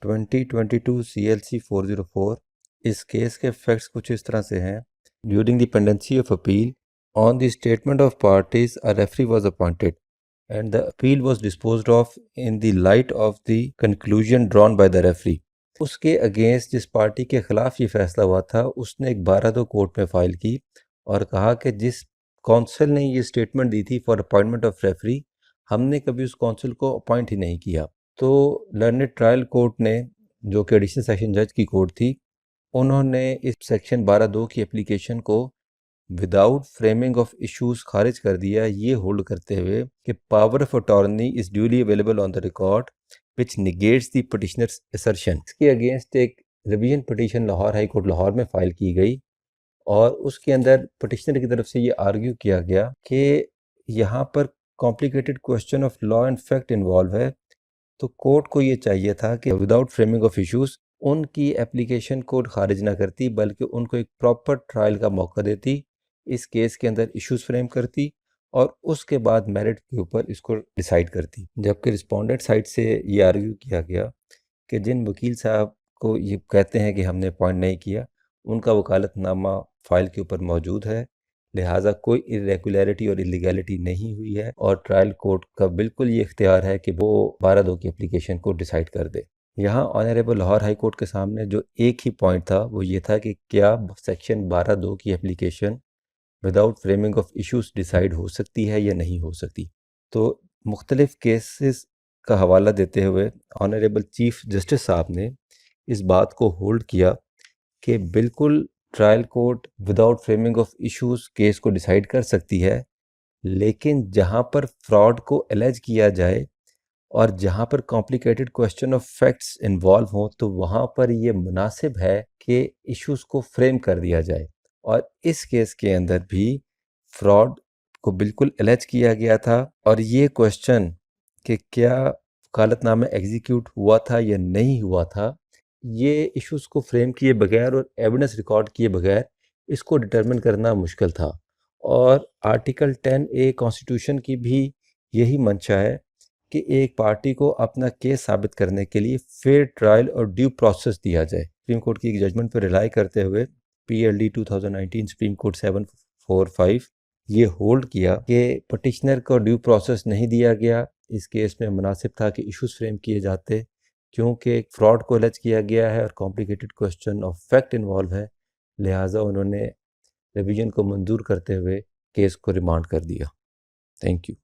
2022 CLC 404 इस case के facts कुछ इस तरह से हैं। During the pendency of appeal on the statement of parties a referee was appointed and the appeal was disposed of in the light of the conclusion drawn by the referee. उसके against जिस party के ख़िलाफ़ ये फैसला हुआ था उसने एक 12-2 कोर्ट में फ़ाइल की और कहा कि जिस काउंसिल ने ये स्टेटमेंट दी थी फॉर अपॉइंटमेंट ऑफ रेफरी, हमने कभी उस काउंसिल को अपॉइंट ही नहीं किया। तो लर्नेड ट्रायल कोर्ट ने, जो कि एडिशनल सेशन जज की कोर्ट थी, उन्होंने इस सेक्शन 12(2) की एप्लीकेशन को विदाउट फ्रेमिंग ऑफ इश्यूज खारिज कर दिया, ये होल्ड करते हुए कि power of attorney is duly available on the record which negates the petitioners assertion. इसके अगेंस्ट एक revision petition Lahore high court Lahore में फाइल की गई और उसके अंदर पिटिशनर की तरफ से ये आर्ग्यू किया गया कि यहाँ पर complicated question of law and fact involve है, तो कोर्ट को ये चाहिए था कि विदाउट फ्रेमिंग ऑफ इश्यूज उनकी एप्लीकेशन कोर्ट खारिज ना करती, बल्कि उनको एक प्रॉपर ट्रायल का मौका देती, इस केस के अंदर इश्यूज फ्रेम करती और उसके बाद मेरिट के ऊपर इसको डिसाइड करती। जबकि रिस्पोंडेंट साइड से ये आर्ग्यू किया गया कि जिन वकील साहब को ये कहते हैं कि हमने अपॉइंट नहीं किया, उनका वकालतनामा फाइल के ऊपर मौजूद है, लिहाजा कोई इरेगुलरिटी और इलीगैलिटी नहीं हुई है और ट्रायल कोर्ट का बिल्कुल ये इख्तियार है कि वो 12(2) की एप्लीकेशन को डिसाइड कर दे। यहाँ ऑनरेबल लाहौर हाई कोर्ट के सामने जो एक ही पॉइंट था वो ये था कि क्या सेक्शन 12(2) की application without framing of issues decide हो सकती है या नहीं हो सकती। तो मुख्तलिफ केसेस का हवाला देते हुए ऑनरेबल चीफ जस्टिस साहब ने इस बात को होल्ड किया कि बिल्कुल trial court without framing of issues case को डिसाइड कर सकती है, लेकिन जहाँ पर फ्रॉड को एलेज किया जाए और जहाँ पर complicated question of facts involve हों, तो वहाँ पर ये मुनासिब है कि इश्यूज को फ्रेम कर दिया जाए। और इस केस के अंदर भी फ्रॉड को बिल्कुल एलेज किया गया था और ये क्वेश्चन कि क्या वकालतनामा एग्जीक्यूट हुआ था या नहीं हुआ था, ये इश्यूज को फ्रेम किए बगैर और एविडेंस रिकॉर्ड किए बगैर इसको डिटरमिन करना मुश्किल था। और आर्टिकल 10A कॉन्स्टिट्यूशन की भी यही मंशा है कि एक पार्टी को अपना केस साबित करने के लिए फेयर ट्रायल और ड्यू प्रोसेस दिया जाए। सुप्रीम कोर्ट की एक जजमेंट पर रिलाई करते हुए PLD 2019 सुप्रीम कोर्ट 745 ये होल्ड किया कि पटिशनर को ड्यू प्रोसेस नहीं दिया गया। इस केस में मुनासिब था कि इश्यूज फ्रेम किए जाते, क्योंकि फ्रॉड को एलेज किया गया है और complicated question of fact involve है, लिहाजा उन्होंने रिवीजन को मंजूर करते हुए केस को रिमांड कर दिया। Thank you.